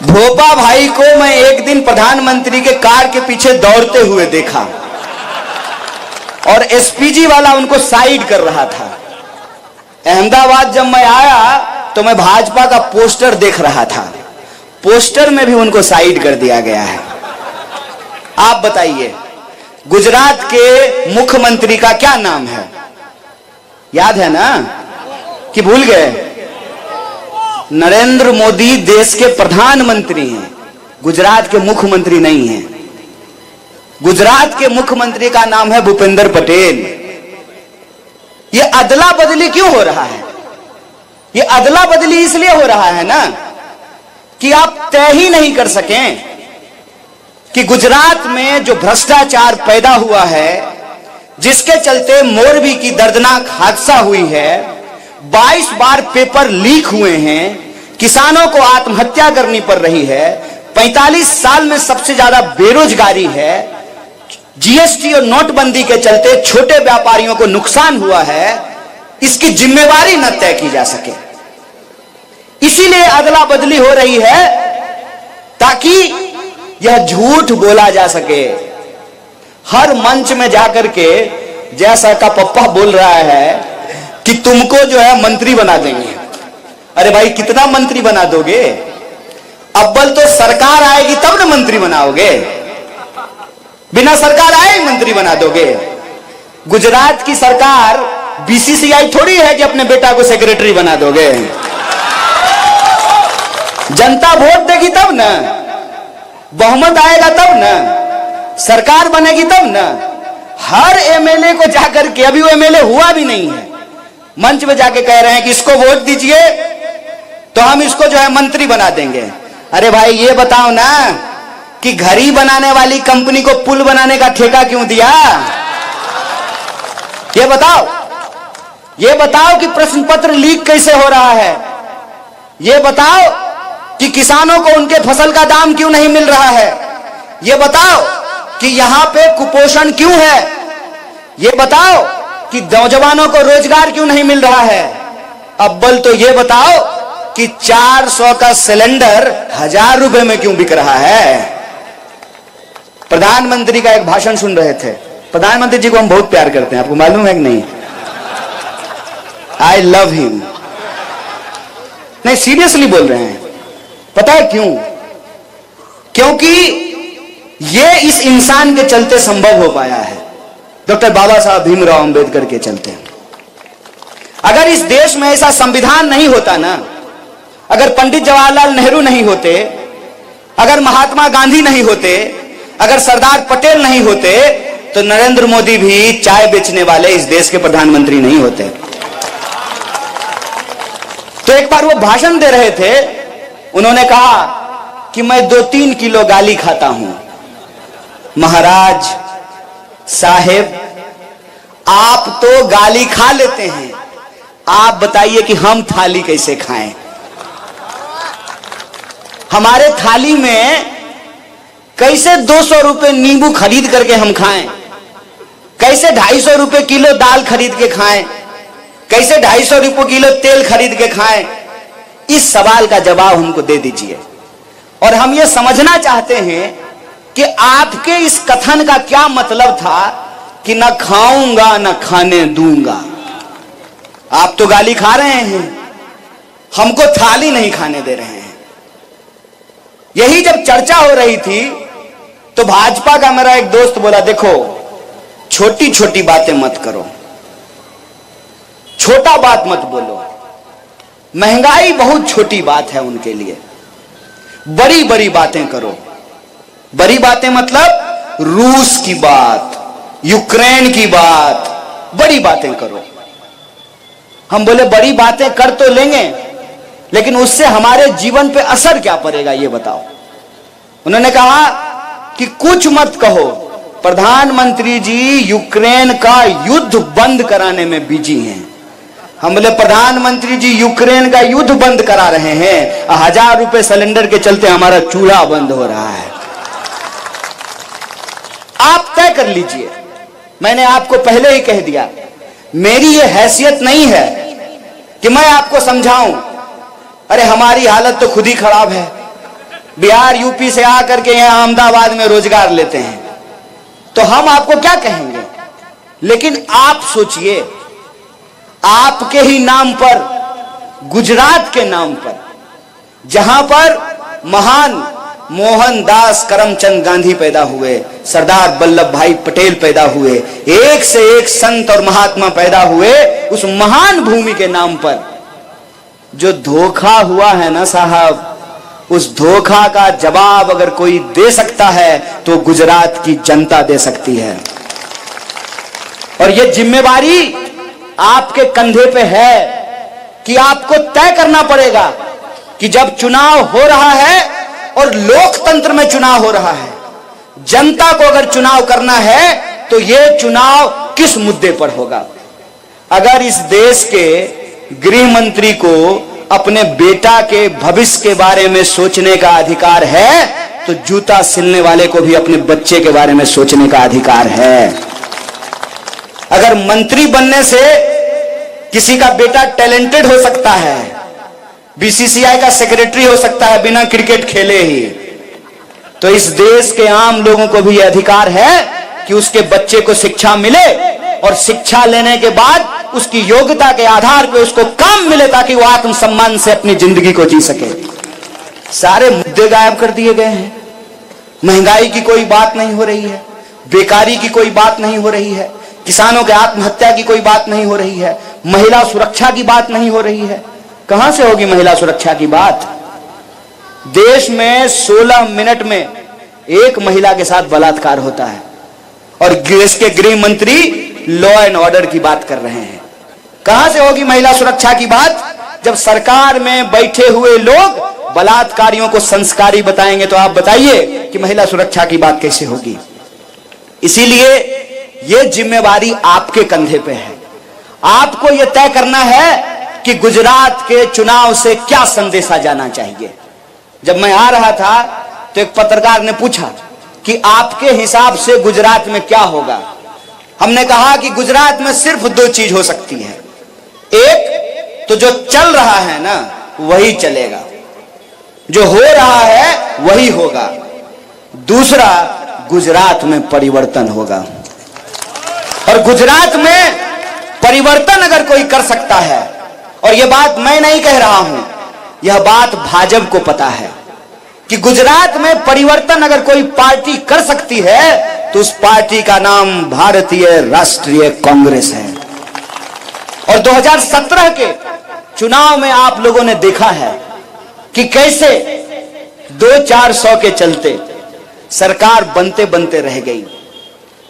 भोपा भाई को मैं एक दिन प्रधानमंत्री के कार के पीछे दौड़ते हुए देखा और एसपीजी वाला उनको साइड कर रहा था। अहमदाबाद जब मैं आया तो मैं भाजपा का पोस्टर देख रहा था, पोस्टर में भी उनको साइड कर दिया गया है। आप बताइए, गुजरात के मुख्यमंत्री का क्या नाम है? याद है ना कि भूल गए? नरेंद्र मोदी देश के प्रधानमंत्री हैं, गुजरात के मुख्यमंत्री नहीं हैं। गुजरात के मुख्यमंत्री का नाम है भूपेंद्र पटेल। यह अदला बदली क्यों हो रहा है? यह अदला बदली इसलिए हो रहा है ना कि आप तय ही नहीं कर सकें कि गुजरात में जो भ्रष्टाचार पैदा हुआ है, जिसके चलते मोरबी की दर्दनाक हादसा हुई है, 22 बार पेपर लीक हुए हैं, किसानों को आत्महत्या करनी पड़ रही है, 45 साल में सबसे ज्यादा बेरोजगारी है, जीएसटी और नोटबंदी के चलते छोटे व्यापारियों को नुकसान हुआ है, इसकी जिम्मेवारी न तय की जा सके। इसीलिए अदला बदली हो रही है ताकि यह झूठ बोला जा सके। हर मंच में जाकर के जैसा का पप्पा बोल रहा है कि तुमको जो है मंत्री बना देंगे। अरे भाई, कितना मंत्री बना दोगे? अव्वल तो सरकार आएगी तब ना मंत्री बनाओगे, बिना सरकार आए ही मंत्री बना दोगे। गुजरात की सरकार बीसीसीआई थोड़ी है कि अपने बेटा को सेक्रेटरी बना दोगे। जनता वोट देगी तब ना, बहुमत आएगा तब ना, सरकार बनेगी तब ना। हर एमएलए को जाकर के, अभी वो एमएलए हुआ भी नहीं है, मंच में जाके कह रहे हैं कि इसको वोट दीजिए तो हम इसको जो है मंत्री बना देंगे। अरे भाई, ये बताओ ना कि घड़ी बनाने वाली कंपनी को पुल बनाने का ठेका क्यों दिया? ये बताओ कि प्रश्न पत्र लीक कैसे हो रहा है। ये बताओ कि किसानों को उनके फसल का दाम क्यों नहीं मिल रहा है। ये बताओ कि यहां पे कुपोषण क्यों है। ये बताओ कि नौजवानों को रोजगार क्यों नहीं मिल रहा है। अव्वल तो ये बताओ कि 400 का सिलेंडर 1000 रुपए में क्यों बिक रहा है। प्रधानमंत्री का एक भाषण सुन रहे थे। प्रधानमंत्री जी को हम बहुत प्यार करते हैं, आपको मालूम है कि नहीं। I love him. नहीं, सीरियसली बोल रहे हैं। पता है क्यों? क्योंकि ये इस इंसान के चलते संभव हो पाया है, डॉक्टर बाबा साहब भीमराव अंबेडकर के चलते। अगर इस देश में ऐसा संविधान नहीं होता ना, अगर पंडित जवाहरलाल नेहरू नहीं होते, अगर महात्मा गांधी नहीं होते, अगर सरदार पटेल नहीं होते, तो नरेंद्र मोदी भी चाय बेचने वाले इस देश के प्रधानमंत्री नहीं होते। तो एक बार वो भाषण दे रहे थे, उन्होंने कहा कि मैं 2-3 किलो गाली खाता हूं। महाराज साहेब, आप तो गाली खा लेते हैं, आप बताइए कि हम थाली कैसे खाएं। हमारे थाली में कैसे 200 रुपए नींबू खरीद करके हम खाएं, कैसे 250 रुपए किलो दाल खरीद के खाएं, कैसे 250 रुपए किलो तेल खरीद के खाएं। इस सवाल का जवाब हमको दे दीजिए। और हम ये समझना चाहते हैं कि आपके इस कथन का क्या मतलब था कि न खाऊंगा न खाने दूंगा। आप तो गाली खा रहे हैं, हमको थाली नहीं खाने दे रहे हैं। यही जब चर्चा हो रही थी तो भाजपा का मेरा एक दोस्त बोला, देखो छोटी छोटी बातें मत करो, छोटा बात मत बोलो। महंगाई बहुत छोटी बात है उनके लिए, बड़ी बड़ी बातें करो। बड़ी बातें मतलब रूस की बात, यूक्रेन की बात, बड़ी बातें करो। हम बोले बड़ी बातें कर तो लेंगे, लेकिन उससे हमारे जीवन पे असर क्या पड़ेगा ये बताओ। उन्होंने कहा कि कुछ मत कहो, प्रधानमंत्री जी यूक्रेन का युद्ध बंद कराने में बिजी हैं। हम बोले प्रधानमंत्री जी यूक्रेन का युद्ध बंद करा रहे हैं, 1000 रुपए सिलेंडर के चलते हमारा चूल्हा बंद हो रहा है। आप तय कर लीजिए। मैंने आपको पहले ही कह दिया, मेरी ये हैसियत नहीं है कि मैं आपको समझाऊं। अरे हमारी हालत तो खुद ही खराब है। बिहार यूपी से आकर के यहां अहमदाबाद में रोजगार लेते हैं, तो हम आपको क्या कहेंगे। लेकिन आप सोचिए, आपके ही नाम पर, गुजरात के नाम पर, जहां पर महान मोहनदास करमचंद गांधी पैदा हुए, सरदार वल्लभ भाई पटेल पैदा हुए, एक से एक संत और महात्मा पैदा हुए, उस महान भूमि के नाम पर जो धोखा हुआ है ना साहब, उस धोखा का जवाब अगर कोई दे सकता है तो गुजरात की जनता दे सकती है। और यह जिम्मेवारी आपके कंधे पे है कि आपको तय करना पड़ेगा कि जब चुनाव हो रहा है और लोकतंत्र में चुनाव हो रहा है, जनता को अगर चुनाव करना है तो यह चुनाव किस मुद्दे पर होगा। अगर इस देश के गृह मंत्री को अपने बेटा के भविष्य के बारे में सोचने का अधिकार है, तो जूता सिलने वाले को भी अपने बच्चे के बारे में सोचने का अधिकार है। अगर मंत्री बनने से किसी का बेटा टैलेंटेड हो सकता है, बीसीसीआई का सेक्रेटरी हो सकता है बिना क्रिकेट खेले ही, तो इस देश के आम लोगों को भी यह अधिकार है कि उसके बच्चे को शिक्षा मिले और शिक्षा लेने के बाद उसकी योग्यता के आधार पर उसको काम मिले ताकि वो आत्मसम्मान से अपनी जिंदगी को जी सके। सारे मुद्दे गायब कर दिए गए हैं। महंगाई की कोई बात नहीं हो रही है, बेकारी की कोई बात नहीं हो रही है, किसानों के आत्महत्या की कोई बात नहीं हो रही है, महिला सुरक्षा की बात नहीं हो रही है। कहां से होगी महिला सुरक्षा की बात। देश में 16 मिनट में एक महिला के साथ बलात्कार होता है और देश के गृह मंत्री लॉ एंड ऑर्डर की बात कर रहे हैं। कहां से होगी महिला सुरक्षा की बात जब सरकार में बैठे हुए लोग बलात्कारियों को संस्कारी बताएंगे। तो आप बताइए कि महिला सुरक्षा की बात कैसे होगी। इसीलिए ये जिम्मेवारी आपके कंधे पे है। आपको यह तय करना है कि गुजरात के चुनाव से क्या संदेशा जाना चाहिए। जब मैं आ रहा था तो एक पत्रकार ने पूछा कि आपके हिसाब से गुजरात में क्या होगा। हमने कहा कि गुजरात में सिर्फ दो चीज हो सकती है। एक तो जो चल रहा है ना वही चलेगा, जो हो रहा है वही होगा। दूसरा, गुजरात में परिवर्तन होगा। और गुजरात में परिवर्तन अगर कोई कर सकता है, और यह बात मैं नहीं कह रहा हूं, यह बात भाजपा को पता है कि गुजरात में परिवर्तन अगर कोई पार्टी कर सकती है तो उस पार्टी का नाम भारतीय राष्ट्रीय कांग्रेस है। और 2017 के चुनाव में आप लोगों ने देखा है कि कैसे 200-400 के चलते सरकार बनते बनते रह गई।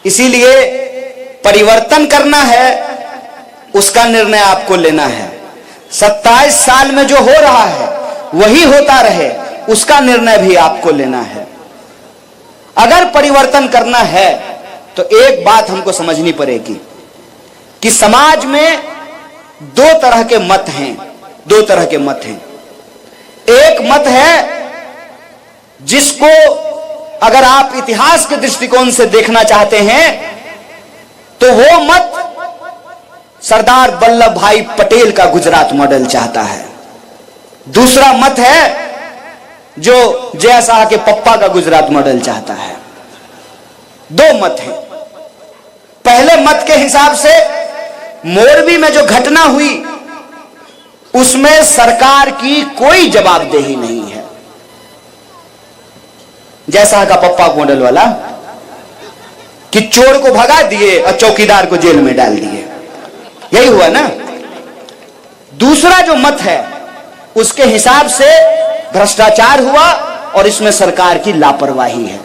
इसीलिए परिवर्तन करना है, उसका निर्णय आपको लेना है। 27 साल में जो हो रहा है वही होता रहे, उसका निर्णय भी आपको लेना है। अगर परिवर्तन करना है तो एक बात हमको समझनी पड़ेगी कि समाज में दो तरह के मत हैं। दो तरह के मत हैं। एक मत है जिसको अगर आप इतिहास के दृष्टिकोण से देखना चाहते हैं तो वो मत सरदार वल्लभ भाई पटेल का गुजरात मॉडल चाहता है। दूसरा मत है जो जय शाह के पप्पा का गुजरात मॉडल चाहता है। दो मत हैं। पहले मत के हिसाब से मोरबी में जो घटना हुई उसमें सरकार की कोई जवाबदेही नहीं है। जय शाह का पप्पा मॉडल वाला कि चोर को भगा दिए और चौकीदार को जेल में डाल दिए, यही हुआ ना। दूसरा जो मत है उसके हिसाब से भ्रष्टाचार हुआ और इसमें सरकार की लापरवाही है।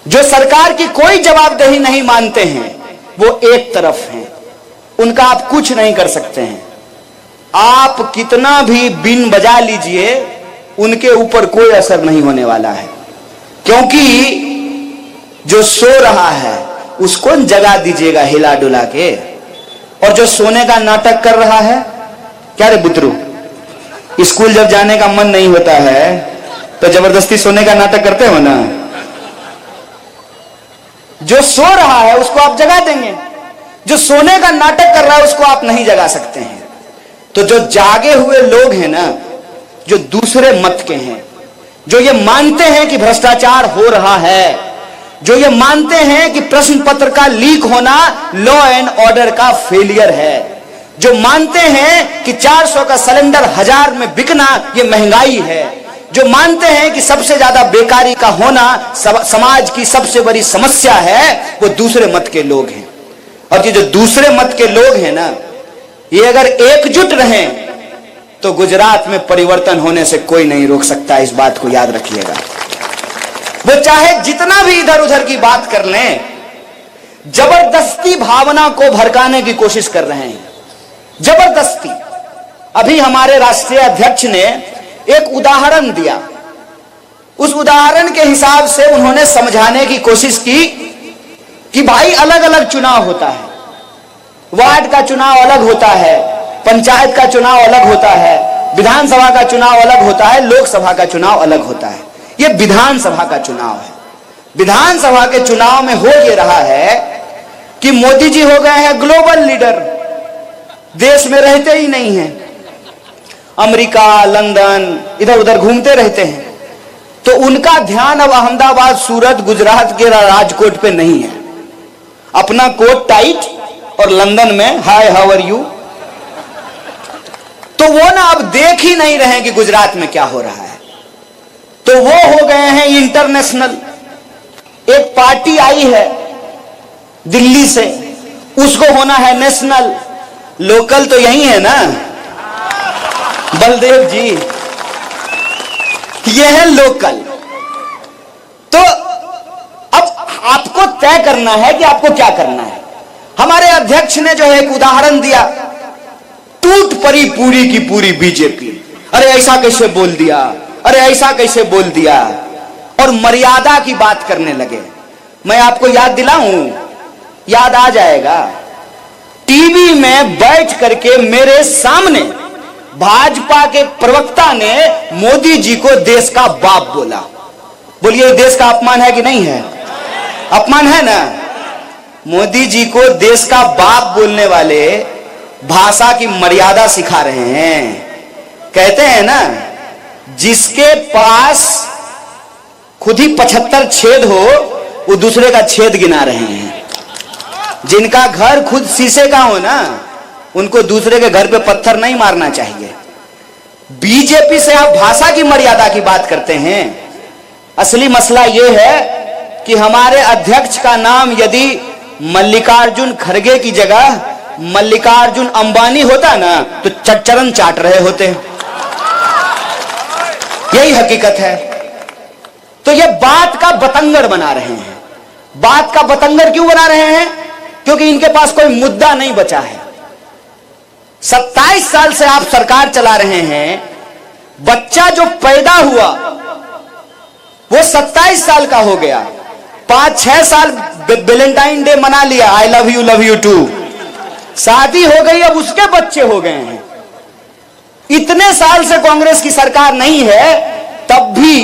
जो सरकार की कोई जवाबदेही नहीं मानते हैं वो एक तरफ हैं, उनका आप कुछ नहीं कर सकते हैं। आप कितना भी बीन बजा लीजिए उनके ऊपर कोई असर नहीं होने वाला है, क्योंकि जो सो रहा है उसको जगा दीजिएगा हिला डुला के। और जो सोने का नाटक कर रहा है, क्या रे बुतरू, स्कूल जब जाने का मन नहीं होता है तो जबरदस्ती सोने का नाटक करते हो ना। जो सो रहा है उसको आप जगा देंगे, जो सोने का नाटक कर रहा है उसको आप नहीं जगा सकते हैं। तो जो जागे हुए लोग हैं ना, जो दूसरे मत के हैं, जो ये मानते हैं कि भ्रष्टाचार हो रहा है, जो ये मानते हैं कि प्रश्न पत्र का लीक होना लॉ एंड ऑर्डर का फेलियर है, जो मानते हैं कि 400 का सिलेंडर 1000 में बिकना ये महंगाई है, जो मानते हैं कि सबसे ज्यादा बेकारी का होना समाज की सबसे बड़ी समस्या है, वो दूसरे मत के लोग हैं। और ये जो दूसरे मत के लोग हैं ना, ये अगर एकजुट रहें तो गुजरात में परिवर्तन होने से कोई नहीं रोक सकता। इस बात को याद रखिएगा। वो चाहे जितना भी इधर उधर की बात कर लें, जबरदस्ती भावना को भड़काने की कोशिश कर रहे हैं, जबरदस्ती। अभी हमारे राष्ट्रीय अध्यक्ष ने एक उदाहरण दिया, उस उदाहरण के हिसाब से उन्होंने समझाने की कोशिश की कि भाई अलग अलग चुनाव होता है, वार्ड का चुनाव अलग होता है, पंचायत का चुनाव अलग होता है, विधानसभा का चुनाव अलग होता है, लोकसभा का चुनाव अलग होता है। ये विधानसभा का चुनाव है। विधानसभा के चुनाव में हो ये रहा है कि मोदी जी हो गए हैं ग्लोबल लीडर, देश में रहते ही नहीं हैं, अमेरिका, लंदन इधर उधर घूमते रहते हैं। तो उनका ध्यान अब अहमदाबाद, सूरत, गुजरात के राजकोट पे नहीं है। अपना कोट टाइट और लंदन में हाय हाउ आर यू। तो वो ना अब देख ही नहीं रहे कि गुजरात में क्या हो रहा है। तो वो हो गए हैं इंटरनेशनल। एक पार्टी आई है दिल्ली से, उसको होना है नेशनल। लोकल तो यही है ना, बलदेव जी, ये है लोकल। तो अब आपको तय करना है कि आपको क्या करना है। हमारे अध्यक्ष ने जो है एक उदाहरण दिया, टूट पड़ी पूरी की पूरी बीजेपी। अरे ऐसा कैसे बोल दिया, अरे ऐसा कैसे बोल दिया, और मर्यादा की बात करने लगे। मैं आपको याद दिलाऊं याद आ जाएगा। टीवी में बैठ करके मेरे सामने भाजपा के प्रवक्ता ने मोदी जी को देश का बाप बोला। बोलिए, देश का अपमान है कि नहीं है? अपमान है ना। मोदी जी को देश का बाप बोलने वाले भाषा की मर्यादा सिखा रहे हैं। कहते हैं ना, जिसके पास खुद ही 75 छेद हो वो दूसरे का छेद गिना रहे हैं। जिनका घर खुद शीशे का हो ना, उनको दूसरे के घर पे पत्थर नहीं मारना चाहिए। बीजेपी से आप भाषा की मर्यादा की बात करते हैं। असली मसला यह है कि हमारे अध्यक्ष का नाम यदि मल्लिकार्जुन खड़गे की जगह मल्लिकार्जुन अंबानी होता ना, तो चरण चाट रहे होते। यही हकीकत है। तो ये बात का बतंगड़ बना रहे हैं। बात का बतंगड़ क्यों बना रहे हैं? क्योंकि इनके पास कोई मुद्दा नहीं बचा है। 27 साल से आप सरकार चला रहे हैं। बच्चा जो पैदा हुआ वो 27 साल का हो गया। 5-6 साल वैलेंटाइन डे मना लिया, आई लव यू टू। शादी हो गई, अब उसके बच्चे हो गए हैं। इतने साल से कांग्रेस की सरकार नहीं है, तब भी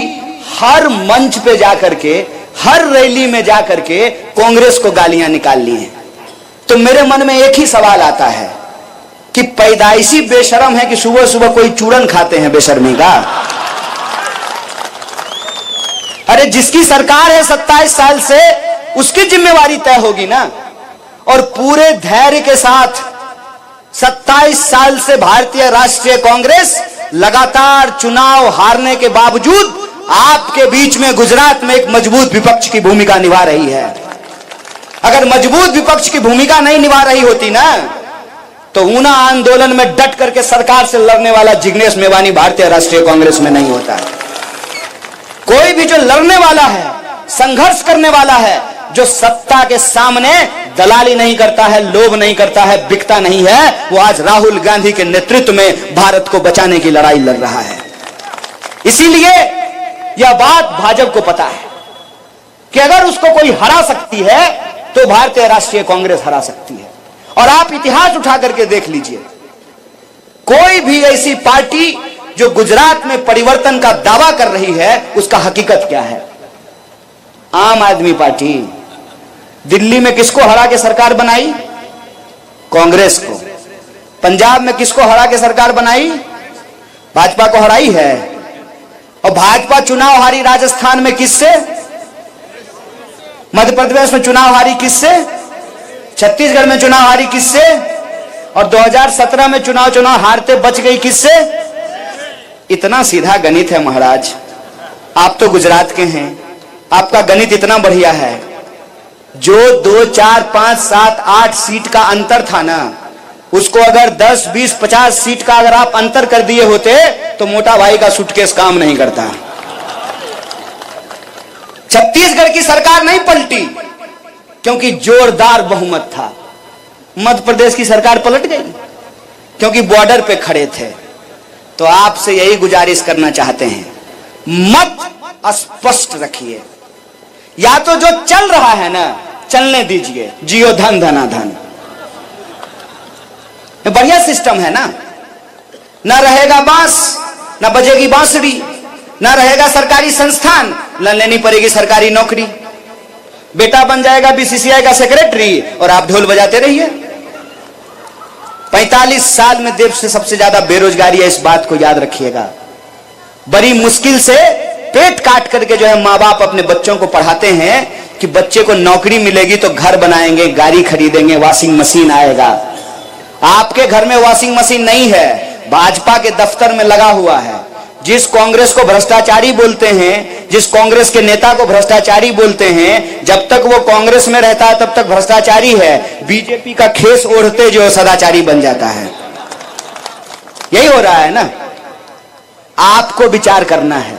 हर मंच पे जाकर के, हर रैली में जाकर के कांग्रेस को गालियां निकाल ली हैं। तो मेरे मन में एक ही सवाल आता है कि पैदाइशी बेशरम है कि सुबह सुबह कोई चूरन खाते हैं बेशर्मी का। अरे जिसकी सरकार है 27 साल से, उसकी जिम्मेवारी तय होगी ना। और पूरे धैर्य के साथ 27 साल से भारतीय राष्ट्रीय कांग्रेस लगातार चुनाव हारने के बावजूद आपके बीच में गुजरात में एक मजबूत विपक्ष की भूमिका निभा रही है। अगर मजबूत विपक्ष की भूमिका नहीं निभा रही होती ना, तो ऊना आंदोलन में डट करके सरकार से लड़ने वाला जिग्नेश मेवानी भारतीय राष्ट्रीय कांग्रेस में नहीं होता। कोई भी जो लड़ने वाला है, संघर्ष करने वाला है, जो सत्ता के सामने दलाली नहीं करता है, लोभ नहीं करता है, बिकता नहीं है, वो आज राहुल गांधी के नेतृत्व में भारत को बचाने की लड़ाई लड़ रहा है। इसीलिए यह बात भाजपा को पता है कि अगर उसको कोई हरा सकती है तो भारतीय राष्ट्रीय कांग्रेस हरा सकती है। और आप इतिहास उठा करके देख लीजिए, कोई भी ऐसी पार्टी जो गुजरात में परिवर्तन का दावा कर रही है, उसका हकीकत क्या है? आम आदमी पार्टी दिल्ली में किसको हरा के सरकार बनाई? कांग्रेस को। पंजाब में किसको हरा के सरकार बनाई? भाजपा को हराई है। और भाजपा चुनाव हारी राजस्थान में किससे? मध्य प्रदेश में चुनाव हारी किससे? छत्तीसगढ़ में चुनाव हारी किससे? और 2017 में चुनाव हारते बच गई किससे? इतना सीधा गणित है महाराज। आप तो गुजरात के हैं, आपका गणित इतना बढ़िया है। जो 2, 4, 5, 7, 8 सीट का अंतर था ना, उसको अगर 10, 20, 50 सीट का अगर आप अंतर कर दिए होते तो मोटा भाई का सूटकेस काम नहीं करता। छत्तीसगढ़ की सरकार नहीं पलटी क्योंकि जोरदार बहुमत था। मध्य प्रदेश की सरकार पलट गई क्योंकि बॉर्डर पे खड़े थे। तो आपसे यही गुजारिश करना चाहते हैं, मत स्पष्ट रखिए। या तो जो चल रहा है ना, चलने दीजिए, जियो धन धना धन। बढ़िया सिस्टम है ना। ना रहेगा बांस, ना बजेगी बांसुरी, ना रहेगा सरकारी संस्थान, न लेनी पड़ेगी सरकारी नौकरी। बेटा बन जाएगा बीसीसीआई का सेक्रेटरी और आप ढोल बजाते रहिए। 45 साल में देश से सबसे ज्यादा बेरोजगारी है, इस बात को याद रखिएगा। बड़ी मुश्किल से पेट काट करके जो है माँ बाप अपने बच्चों को पढ़ाते हैं कि बच्चे को नौकरी मिलेगी तो घर बनाएंगे, गाड़ी खरीदेंगे, वॉशिंग मशीन आएगा। आपके घर में वॉशिंग मशीन नहीं है, भाजपा के दफ्तर में लगा हुआ है। जिस कांग्रेस को भ्रष्टाचारी बोलते हैं, जिस कांग्रेस के नेता को भ्रष्टाचारी बोलते हैं, जब तक वो कांग्रेस में रहता है तब तक भ्रष्टाचारी है। बीजेपी का खेस ओढ़ते जो सदाचारी बन जाता है। यही हो रहा है ना। आपको विचार करना है,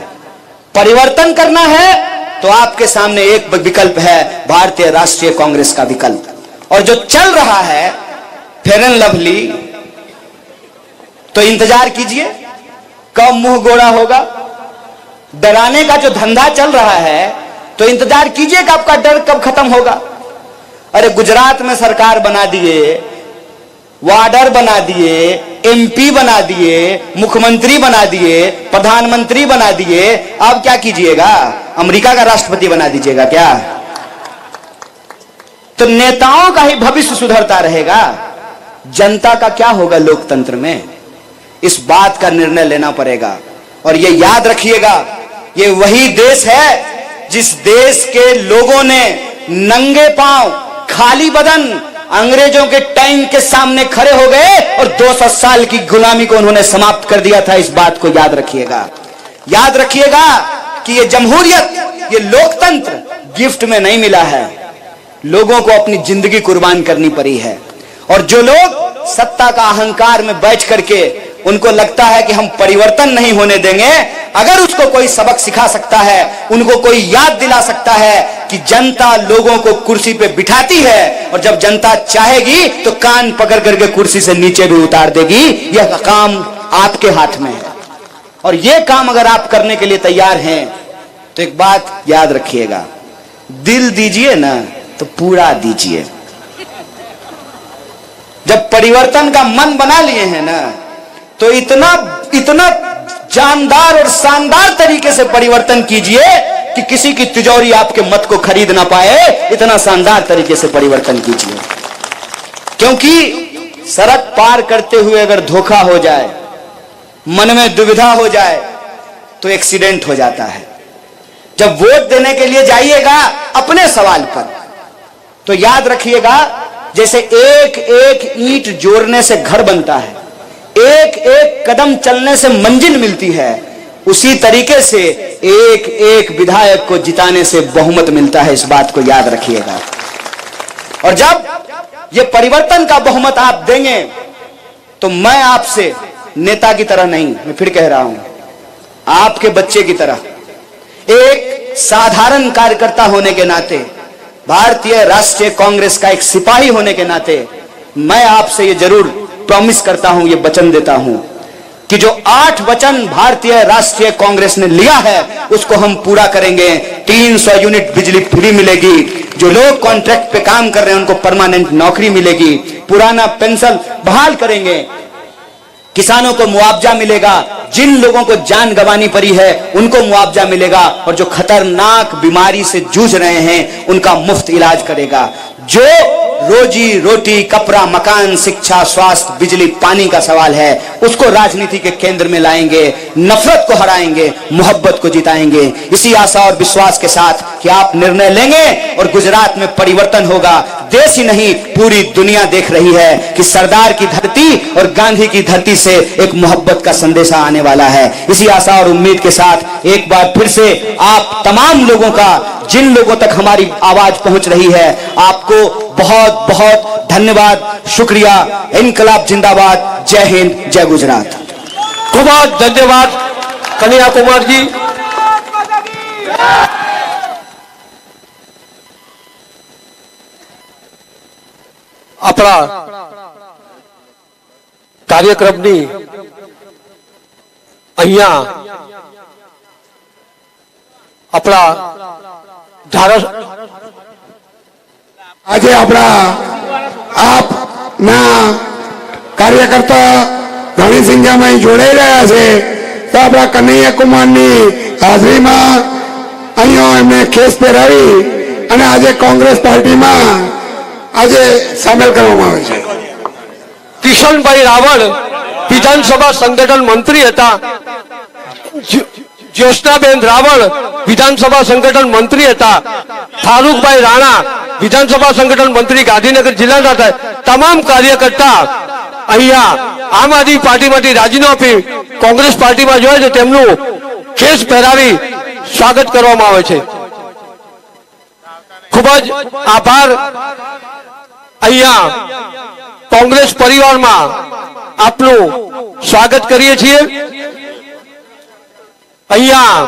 परिवर्तन करना है, तो आपके सामने एक विकल्प है, भारतीय राष्ट्रीय कांग्रेस का विकल्प। और जो चल रहा है फेयर एंड लवली, तो इंतजार कीजिए कब मुंह गोड़ा होगा। डराने का जो धंधा चल रहा है, तो इंतजार कीजिए कि आपका डर कब खत्म होगा। अरे गुजरात में सरकार बना दिए, वार्डर बना दिए, एमपी बना दिए, मुख्यमंत्री बना दिए, प्रधानमंत्री बना दिए, अब क्या कीजिएगा? अमेरिका का राष्ट्रपति बना दीजिएगा क्या? तो नेताओं का ही भविष्य सुधरता रहेगा, जनता का क्या होगा लोकतंत्र में? इस बात का निर्णय लेना पड़ेगा। और ये याद रखिएगा, ये वही देश है जिस देश के लोगों ने नंगे पांव, खाली बदन अंग्रेजों के टैंक के सामने खड़े हो गए और 200 साल की गुलामी को उन्होंने समाप्त कर दिया था। इस बात को याद रखिएगा। याद रखिएगा कि ये जमहूरियत, ये लोकतंत्र गिफ्ट में नहीं मिला है, लोगों को अपनी जिंदगी कुर्बान करनी पड़ी है। और जो लोग सत्ता का अहंकार में बैठ करके उनको लगता है कि हम परिवर्तन नहीं होने देंगे, अगर उसको कोई सबक सिखा सकता है, उनको कोई याद दिला सकता है कि जनता लोगों को कुर्सी पे बिठाती है और जब जनता चाहेगी तो कान पकड़ करके कुर्सी से नीचे भी उतार देगी, यह काम आपके हाथ में है। और यह काम अगर आप करने के लिए तैयार हैं तो एक बात याद रखिएगा, दिल दीजिए ना तो पूरा दीजिए। जब परिवर्तन का मन बना लिए हैं ना, तो इतना जानदार और शानदार तरीके से परिवर्तन कीजिए कि किसी की तिजोरी आपके मत को खरीद ना पाए। इतना शानदार तरीके से परिवर्तन कीजिए, क्योंकि सड़क पार करते हुए अगर धोखा हो जाए, मन में दुविधा हो जाए, तो एक्सीडेंट हो जाता है। जब वोट देने के लिए जाइएगा अपने सवाल पर, तो याद रखिएगा, जैसे एक एक ईंट जोड़ने से घर बनता है, एक एक कदम चलने से मंजिल मिलती है, उसी तरीके से एक एक विधायक को जिताने से बहुमत मिलता है। इस बात को याद रखिएगा। और जब ये परिवर्तन का बहुमत आप देंगे, तो मैं आपसे नेता की तरह नहीं, मैं फिर कह रहा हूं, आपके बच्चे की तरह, एक साधारण कार्यकर्ता होने के नाते, भारतीय राष्ट्रीय कांग्रेस का एक सिपाही होने के नाते, मैं आपसे ये जरूर प्रॉमिस करता हूं, ये वचन देता हूं कि जो 8 वचन भारतीय राष्ट्रीय कांग्रेस ने लिया है उसको हम पूरा करेंगे। 300 यूनिट बिजली फ्री मिलेगी, जो लोग कॉन्ट्रैक्ट पे काम कर रहे हैं उनको परमानेंट नौकरी मिलेगी, पुराना पेंशन बहाल करेंगे, किसानों को मुआवजा मिलेगा, जिन लोगों को जान गंवानी पड़ी है उनको मुआवजा मिलेगा, और जो खतरनाक बीमारी से जूझ रहे हैं उनका मुफ्त इलाज करेगा। जो रोजी रोटी, कपड़ा, मकान, शिक्षा, स्वास्थ्य, बिजली, पानी का सवाल है, उसको राजनीति के केंद्र में लाएंगे, नफरत को हराएंगे, मोहब्बत को जिताएंगे। इसी आशा और विश्वास के साथ कि आप निर्णय लेंगे और गुजरात में परिवर्तन होगा। देश ही नहीं, पूरी दुनिया देख रही है कि सरदार की धरती और गांधी की धरती से एक मोहब्बत का संदेशा आने वाला है। इसी आशा और उम्मीद के साथ एक बार फिर से आप तमाम लोगों का, जिन लोगों तक हमारी आवाज पहुंच रही है, आपको बहुत बहुत धन्यवाद, शुक्रिया। इनकलाब जिंदाबाद। जय हिंद, जय गुजरात। खूब धन्यवाद कन्हैया कुमार जी। अपना कार्यक्रमની અહીંયા આપણા આજે આપણા આપના કાર્યકર્તા રણસિંહજામાં જોડાઈ રહ્યા છે, તો આપણા કન્હૈયા કુમારની હાજરીમાં અહીંયા એમને ખેસ પહેરાવી અને આજે કોંગ્રેસ પાર્ટીમાં આજે સામેલ કરવામાં આવે છે। કિશનભાઈ રાવળ વિધાનસભા સંગઠન મંત્રી હતા, જ્યોત્સનાબેન રાવળ વિધાનસભા સંગઠન મંત્રી હતા, ફારૂકભાઈ રાણા વિધાનસભા સંગઠન મંત્રી ગાંધીનગર જિલ્લાના હતા। તમામ કાર્યકર્તા અહીંયા આમ આદમી પાર્ટીમાંથી રાજીનામું આપી કોંગ્રેસ પાર્ટીમાં જોડે છે, તેમનું ખેસ પહેરાવી સ્વાગત કરવામાં આવે છે। ખૂબ જ આભાર। અહીંયા કોંગ્રેસ પરિવારમાં આપનું સ્વાગત કરીએ છીએ। અહીંયા